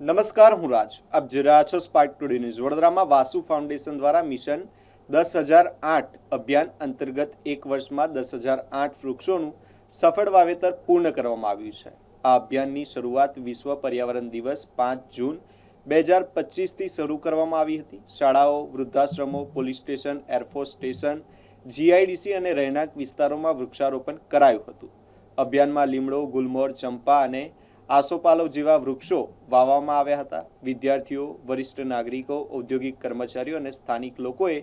નમસ્કાર, હું રાજ. આપ જોઈ રહ્યા છો સ્પાર્ક ટુડે ન્યૂઝ. વડોદરામાં વાસુ ફાઉન્ડેશન દ્વારા મિશન 10,008 અભિયાન અંતર્ગત એક વર્ષમાં 10,008 વૃક્ષોનું સફળ વાવેતર પૂર્ણ કરવામાં આવ્યું છે. આ અભિયાનની શરૂઆત વિશ્વ પર્યાવરણ દિવસ 5 જૂન 2025થી શરૂ કરવામાં આવી હતી. શાળાઓ, વૃદ્ધાશ્રમો, police station, air force station, GIDC અને રહેણાંક વિસ્તારોમાં વૃક્ષારોપણ કરાયું હતું. અભિયાનમાં લીમડો, ગુલમોહર, ચંપા અને આસોપાલવ જેવા વૃક્ષો વાવવામાં આવ્યા હતા. વિદ્યાર્થીઓ, વરિષ્ઠ નાગરિકો, ઔદ્યોગિક કર્મચારીઓ અને સ્થાનિક લોકોએ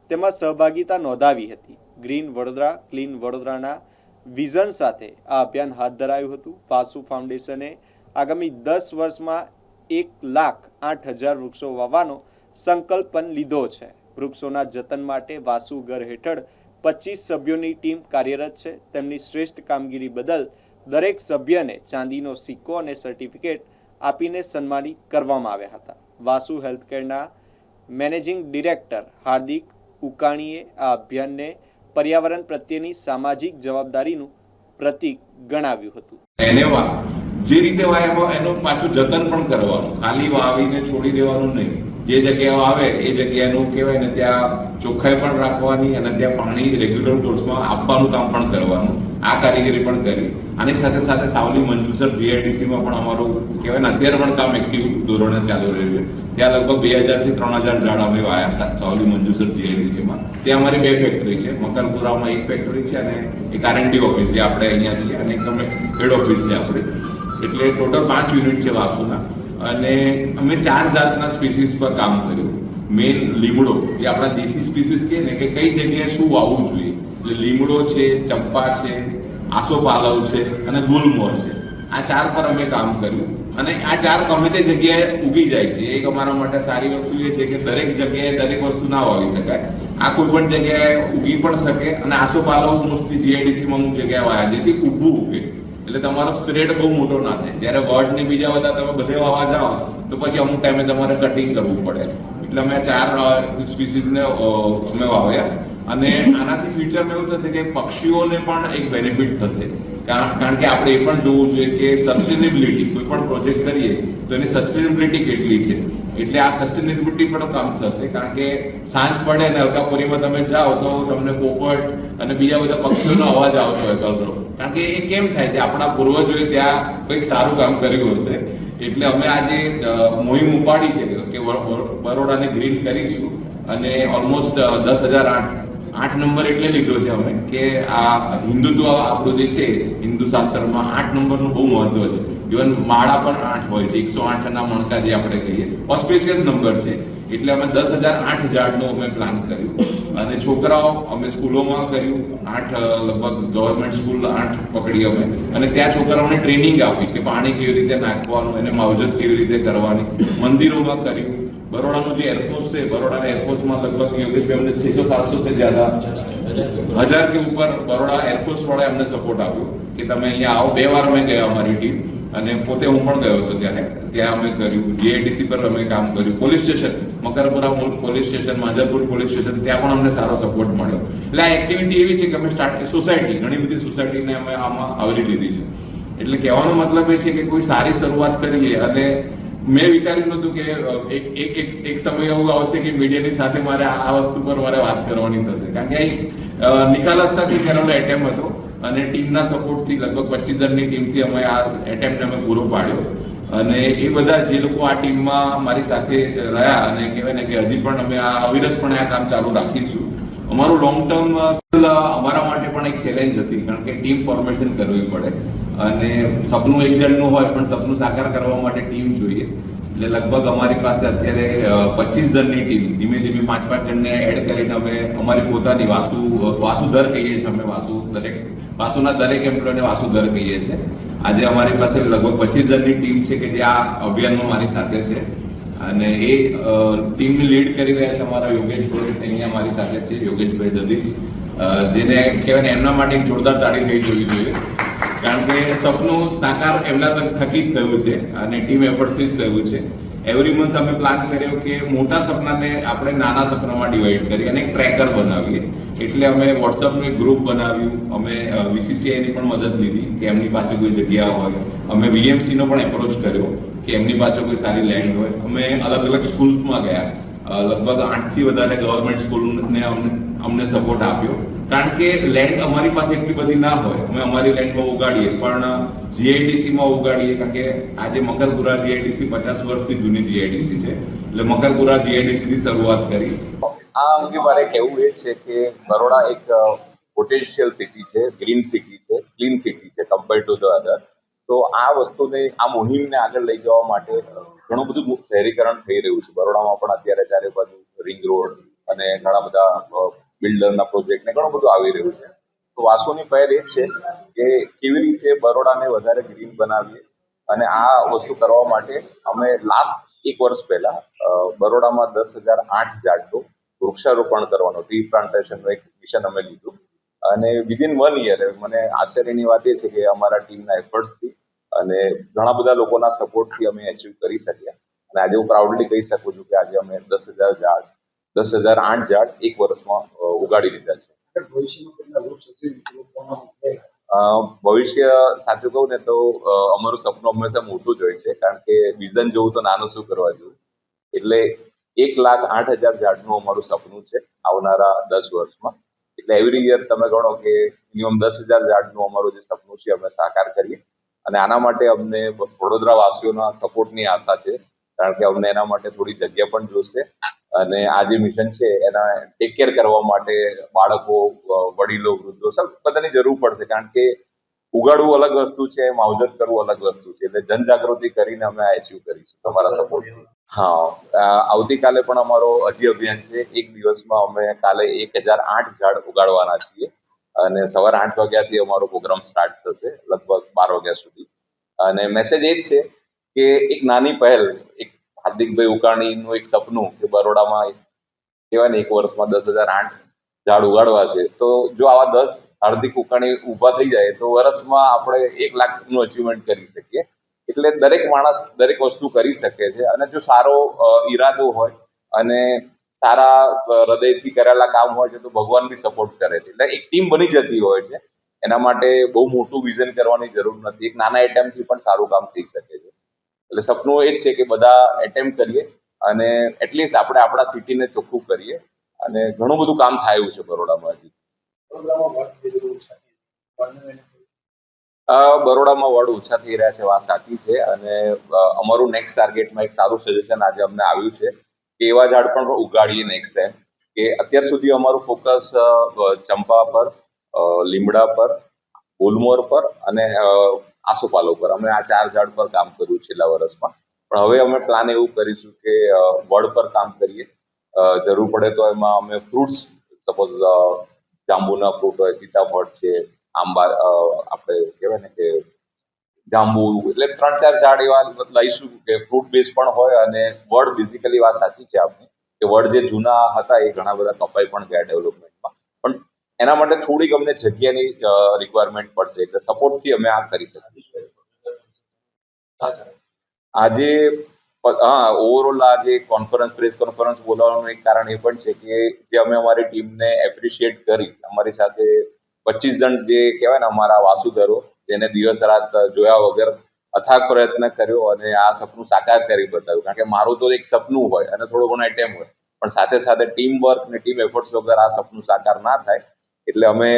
તેમાં સહભાગિતા નોંધાવી હતી. ગ્રીન વડોદરા, ક્લીન વડોદરાના વિઝન સાથે આ અભિયાન હાથ ધરાયું હતું. વાસુ ફાઉન્ડેશને આગામી 10 વર્ષમાં 1,08,000 વૃક્ષો વાવવાનો સંકલ્પ પણ લીધો છે. વૃક્ષોના જતન માટે વાસુ ઘર હેઠળ 25 સભ્યોની ટીમ કાર્યરત છે. તેમની શ્રેષ્ઠ કામગીરી બદલ દરેક સભ્યને ચાંદીનો સિક્કો અને સર્ટિફિકેટ આપીને સન્માનિત કરવામાં આવ્યા હતા. વાસુ હેલ્થકેરના મેનેજિંગ ડિરેક્ટર હાર્દિક ઉકાણીએ આ અભિયાનને પર્યાવરણ પ્રત્યેની સામાજિક જવાબદારીનું પ્રતીક ગણાવ્યું હતું. જે રીતે વાવ્યા એનું પાછું જતન પણ કરવાનું, ખાલી વાવીને છોડી દેવાનું નહીં. જે જગ્યાએ આવે એ જગ્યાનું કહેવાય ને ત્યાં ચોખ્ખાઈ પણ રાખવાની અને ત્યાં પાણી રેગ્યુલર કોર્સમાં આપવાનું કામ પણ કરવાનું. આ કારીગરી પણ કરી. આની સાથે સાથે સાવલી મંજુસર જીઆઈડીસીમાં પણ અમારું કહેવાય ને અત્યારે પણ કામ એક્ટિવ ધોરણે ચાલુ રહ્યું છે. ત્યાં લગભગ 2,000 થી 3,000 ઝાડ અમે વાયા હતા સાવલી મંજુસર જીઆઈડીસીમાં. ત્યાં અમારી 2 ફેક્ટરી છે. મકરપુરામાં 1 ફેક્ટરી છે અને એક R&D ઓફિસ છે, આપણે અહીંયા છીએ, અને એક હેડ ઓફિસ છે આપણે. એટલે ટોટલ 5 યુનિટ છે વાસુના. અને અમે 4 જાતના સ્પીસીસ પર કામ કર્યું. મેઇન લીમડો, જે આપણા દેશી સ્પીસીસ કહે ને કે કઈ જગ્યાએ શું વાવવું જોઈએ. એટલે લીમડો છે, ચંપા છે, આસોપાલવ છે અને ગુલમોહર છે. આ 4 પર અમે કામ કર્યું. અને આ 4 ગમે તે જગ્યાએ ઉગી જાય છે. એક અમારા માટે સારી વસ્તુ એ છે કે દરેક જગ્યાએ દરેક વસ્તુ ના વાવી શકાય. આ કોઈ પણ જગ્યાએ ઉગી પણ શકે. અને આસોપાલવ મોસ્ટલી જીઆઈડીસીમાં અમુક જગ્યાએ વાયા જેથી ઊભું ઉગે, એટલે તમારો સ્પ્રેડ બહુ મોટો ના થાય. જ્યારે વર્ડ ને બીજા બધા તમે બધે વાવા જાઓ તો પછી અમુક ટાઈમે તમારે કટિંગ કરવું પડે. એટલે અમે 4 સ્પીસીસને અમે વાવ્યા. અને આનાથી ફ્યુચરમાં એવું થશે કે પક્ષીઓને પણ એક બેનિફિટ થશે. કારણ કે આપણે એ પણ જોવું જોઈએ કે સસ્ટેનેબિલિટી, કોઈ પણ પ્રોજેક્ટ કરીએ તો એની સસ્ટેનેબિલિટી કેટલી છે. એટલે આ સસ્ટેનેબિલિટી પણ કામ થશે. કારણ કે સાંજ પડે અને અલકાપુરીમાં તમે જાઓ તો તમને પોપટ અને બીજા બધા પક્ષીઓનો અવાજ આવતો હોય કલરવ. કારણ કે એ કેમ થાય છે, આપણા પૂર્વજોએ ત્યાં કંઈક સારું કામ કર્યું હશે. એટલે અમે આજે મોહિમ ઉપાડી છે કે બરોડાને ગ્રીન કરીશું. અને ઓલમોસ્ટ 10,008 નંબર એટલે લીધો છે અમે કે આ હિન્દુત્વ આપણું જે છે હિન્દુ શાસ્ત્રમાં 8 નંબરનું બહુ મહત્વ છે. ઇવન માળા પણ 8 હોય છે. 108 ના મણકા જે આપણે કહીએ ઓસ્પિશિયસ નંબર છે. એટલે અમે 10,008 ઝાડનું અમે પ્લાન કર્યું. અને છોકરાઓ અમે સ્કૂલોમાં કર્યું. 8 લગભગ ગવર્મેન્ટ સ્કૂલ 8 પકડી અમે. અને ત્યાં છોકરાઓને ટ્રેનિંગ આપી કે પાણી કેવી રીતે નાખવાનું, એને માવજત કેવી રીતે કરવાની. મંદિરોમાં કર્યું. बड़ौदा जो एयरफोर्स है, बड़ौदा एयरफोर्स में लगभग योगेश भाई हमने 600-700 से ज्यादा 1000 के ऊपर बड़ौदा एयरफोर्स वाले हमने सपोर्ट आप्यो कि તમે અહીંયા આવો. 2 વાર અમે ગયા અમારી ટીમ, અને પોતે હું પણ ગયો હતો ત્યારે. ત્યાં અમે કર્યું. જીઆઈડીસી પર અમે કામ કર્યું. Police station Makarpura police station, Madharpur police station, ત્યાં પણ અમને સારો સપોર્ટ મળ્યો. એટલે આ એક્ટિવિટી એવી છે કે અમે સોસાયટી, ઘણી બધી સોસાયટીને અમે આમાં આવરી લીધી છે. એટલે કહેવાનો મતલબ એ છે કે કોઈ સારી શરૂઆત કરીએ. અને મેં વિચાર્યું નહોતું કે એક સમય એવું આવશે કે મીડિયાની સાથે મારે આ વસ્તુ પર મારે વાત કરવાની થશે. કારણ કે નિખાલસતાથી કરેલો એટેમ્પ હતો. અને ટીમના સપોર્ટથી લગભગ 25 જણની ટીમથી અમે આ એટેમ્પને અમે પૂરો પાડ્યો. અને એ બધા જે લોકો આ ટીમમાં મારી સાથે રહ્યા, અને કહેવાય ને કે હજી પણ અમે આ અવિરતપણે આ કામ ચાલુ રાખીશું. અમારું લોંગ ટર્મ અમારા માટે પણ એક ચેલેન્જ હતી. કારણ કે ટીમ ફોર્મેશન કરવી પડે. અને સપનું એક જણનું હોય પણ સપનું સાકાર કરવા માટે ટીમ જોઈએ. એટલે લગભગ અમારી પાસે અત્યારે 25 જણની ટીમ, ધીમે ધીમે 5-5 જણને એડ કરીને અમે અમારી પોતાની વાસુધર કહીએ છીએ. અમે વાસુના દરેક એમ્પ્લોયને વાસુધર કહીએ છીએ. આજે અમારી પાસે લગભગ 25 જણની ટીમ છે કે જે આ અભિયાનમાં મારી સાથે છે. અને એ ટીમને લીડ કરી રહ્યા છે અમારા યોગેશ ભાઈ, અહીંયા મારી સાથે છે યોગેશભાઈ દધીચ, જેને કહેવાય ને એમના માટે એક જોરદાર તાળી થઈ જવી જોઈએ. કારણ કે સપનું સાકાર એમના થકી જ થયું છે અને ટીમ એફર્ટથી જ થયું છે. એવરી મંથ અમે પ્લાન કર્યો કે મોટા સપનાને આપણે નાના સપનામાં ડિવાઈડ કરી અને એક ટ્રેકર બનાવીએ. એટલે અમે વોટ્સઅપનું એક ગ્રુપ બનાવ્યું. અમે VCCIની પણ મદદ લીધી કે એમની પાસે કોઈ જગ્યા હોય. અમે VMCનો પણ એપ્રોચ કર્યો કે એમની પાસે કોઈ સારી લેન્ડ હોય. અમે અલગ અલગ સ્કૂલ્સમાં ગયા, લગભગ 8 થી વધારે ગવર્મેન્ટ સ્કૂલને અમને સપોર્ટ આપ્યો, કારણ કે લેન્ડ અમારી પાસે એટલી બધી ના હોય. અમે અમારી લેન્ડમાં ઉગાડીએ, પણ જીઆઈડીસીમાં ઉગાડીએ, કારણ કે આજે મકરપુરા જીઆઈડીસી 50 વર્ષથી જૂની જીઆઈડીસી છે, એટલે મકરપુરા જીઆઈડીસીથી શરૂઆત કરી. આ અંગે મારે કહેવું એ છે કે બરોડા એક પોટેન્શિયલ સિટી છે, ગ્રીન સિટી છે, ક્લીન સિટી છે કમ્પેર ટુ ધ અધર. તો આ વસ્તુને, આ મુહિમને આગળ લઈ જવા માટે ઘણું બધું શહેરીકરણ થઈ રહ્યું છે. બરોડામાં પણ અત્યારે ચારે બાજુ રિંગ રોડ અને ઘણા બધા બિલ્ડરના પ્રોજેક્ટ ને ઘણું બધું આવી રહ્યું છે. તો વાસુની પહેલ એ જ છે કે કેવી રીતે બરોડાને વધારે ગ્રીન બનાવીએ, અને આ વસ્તુ કરવા માટે અમે લાસ્ટ 1 વર્ષ પહેલા બરોડામાં 10,008 ઝાડનું વૃક્ષારોપણ કરવાનો, ટ્રી પ્લાન્ટેશનનું એક મિશન અમે લીધું. અને વિધિન 1 યર, મને આશ્ચર્યની વાત એ છે કે અમારા ટીમના એફર્ટ્સથી અને ઘણા બધા લોકોના સપોર્ટથી અમે અચીવ કરી શક્યા. અને આજે હું પ્રાઉડલી કહી શકું છું કે આજે અમે 10,008 ઝાડ 1 વર્ષમાં ઉગાડી દીધા છે. ભવિષ્ય સાચું કહું ને તો અમારું સપનું હંમેશા મોટું જ હોય છે, કારણ કે વિઝન જોવું તો નાનું શું કરવા જોયું. એટલે 1,08,000 ઝાડનું અમારું સપનું છે આવનારા 10 વર્ષમાં. એટલે એવરી યર તમે ગણો કે મિનિમમ 10,000 ઝાડનું અમારું જે સપનું છે અમે સાકાર કરીએ. અને આના માટે અમને વડોદરા વાસીઓના સપોર્ટની આશા છે, કારણ કે અમને એના માટે થોડી જગ્યા પણ જોશે. અને આ જે મિશન છે એના ટેક કેર કરવા માટે બાળકો, વડીલો, વૃદ્ધો સબ બધાની જરૂર પડશે, કારણ કે ઉગાડવું અલગ વસ્તુ છે, માવજત કરવું અલગ વસ્તુ છે. એટલે જનજાગૃતિ કરીને અમે આ અચીવ કરીશું તમારા સપોર્ટથી. હા, આવતીકાલે પણ અમારો હજી અભિયાન છે. 1 દિવસમાં અમે કાલે 1,008 ઝાડ ઉગાડવાના છીએ, અને સવારે 8 વાગ્યાથી અમારો પ્રોગ્રામ સ્ટાર્ટ થશે, લગભગ 12 વાગ્યા સુધી. અને મેસેજ એ જ છે કે એક નાની પહેલ, એક હાર્દિકભાઈ ઉકાણીનું એક સપનું કે બરોડામાં કહેવાય ને 1 વર્ષમાં 10,008 ઝાડ ઉગાડવા છે. તો જો આવા 10 હાર્દિક ઉકાણી ઊભા થઈ જાય તો વર્ષમાં આપણે 1 લાખનું અચીવમેન્ટ કરી શકીએ. એટલે દરેક માણસ દરેક વસ્તુ કરી શકે છે, અને જો સારો ઈરાદો હોય અને સારા હૃદયથી કરેલા કામ હોય છે તો ભગવાન બી સપોર્ટ કરે છે. એટલે એક ટીમ બની જતી હોય છે. એના માટે બહુ મોટું વિઝન કરવાની જરૂર નથી, એક નાના એટેમ્પથી પણ સારું કામ થઈ શકે છે. એટલે સપનું એ જ છે કે બધા એટેમ્પ કરીએ અને એટલીસ્ટ આપણે આપણા સિટીને ચોખ્ખું કરીએ. અને ઘણું બધું કામ થયું છે બરોડામાં હજી. બરોડામાં વડ ઓછા થઈ રહ્યા છે, વાત સાચી છે. અને અમારું નેક્સ્ટ ટાર્ગેટમાં એક સારું સજેશન આજે અમને આવ્યું છે કે એવા ઝાડ પણ ઉગાડીએ નેક્સ્ટ ટાઈમ. કે અત્યાર સુધી અમારું ફોકસ ચંપા પર, લીમડા પર, ગુલમોર પર અને આસોપાલો પર, અમે આ 4 ઝાડ પર કામ કર્યું છેલ્લા વર્ષમાં. પણ હવે અમે પ્લાન એવું કરીશું કે વડ પર કામ કરીએ. જરૂર પડે તો એમાં અમે ફ્રૂટ્સ, સપોઝ જાંબુના ફ્રૂટ હોય, સીતાફળ છે, આંબા, આપણે કહેવાય ને કે જાંબુ, એટલે 3-4 ઝાડ એવા લઈશું કે ફ્રૂટ બેઝ પણ હોય. અને વડ બેઝિકલી વાત સાચી છે આપની કે વડ જે જૂના હતા એ ઘણા બધા કપાઈ પણ ગયા ડેવલપમેન્ટમાં, પણ એના માટે થોડીક અમને જગ્યાની રિક્વાયરમેન્ટ પડશે. એટલે સપોર્ટથી અમે આ કરી શકીએ. આજે ઓવરઓલ આ જે પ્રેસ કોન્ફરન્સ બોલાવવાનું એક કારણ એ પણ છે કે જે અમે અમારી ટીમને એપ્રિશિએટ કરી, અમારી સાથે 25 જણ જે કહેવાય ને અમારા વાસુધરો, જેને દિવસ રાત જોયા વગર અથાગ પ્રયત્ન કર્યો અને આ સપનું સાકાર કરી બતાવ્યું. કારણ કે મારું તો એક સપનું હોય અને થોડો ઘણો એટેમ્પ હોય, પણ સાથે સાથે ટીમ વર્ક અને ટીમ એફર્ટ્સ વગર આ સપનું સાકાર ના થાય. એટલે અમે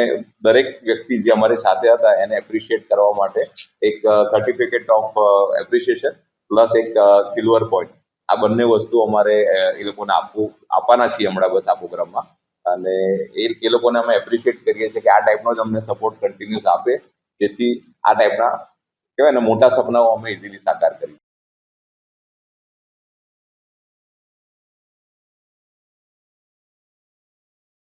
દરેક વ્યક્તિ જે અમારી સાથે હતા એને એપ્રિશિએટ કરવા માટે એક સર્ટિફિકેટ ઓફ એપ્રિશિએશન પ્લસ એક સિલ્વર પોઈન્ટ, આ બંને વસ્તુ અમારે એ લોકોને આપવાના છીએ હમણાં બસ આ પ્રોગ્રામમાં. અને એ લોકોને અમે એપ્રિશિએટ કરીએ છીએ કે આ ટાઈપનો જ અમને સપોર્ટ કન્ટિન્યુઅસ આપે, જેથી આ ટાઈપના કહેવાય ને મોટા સપનાઓ અમે ઇઝીલી સાકાર કરી.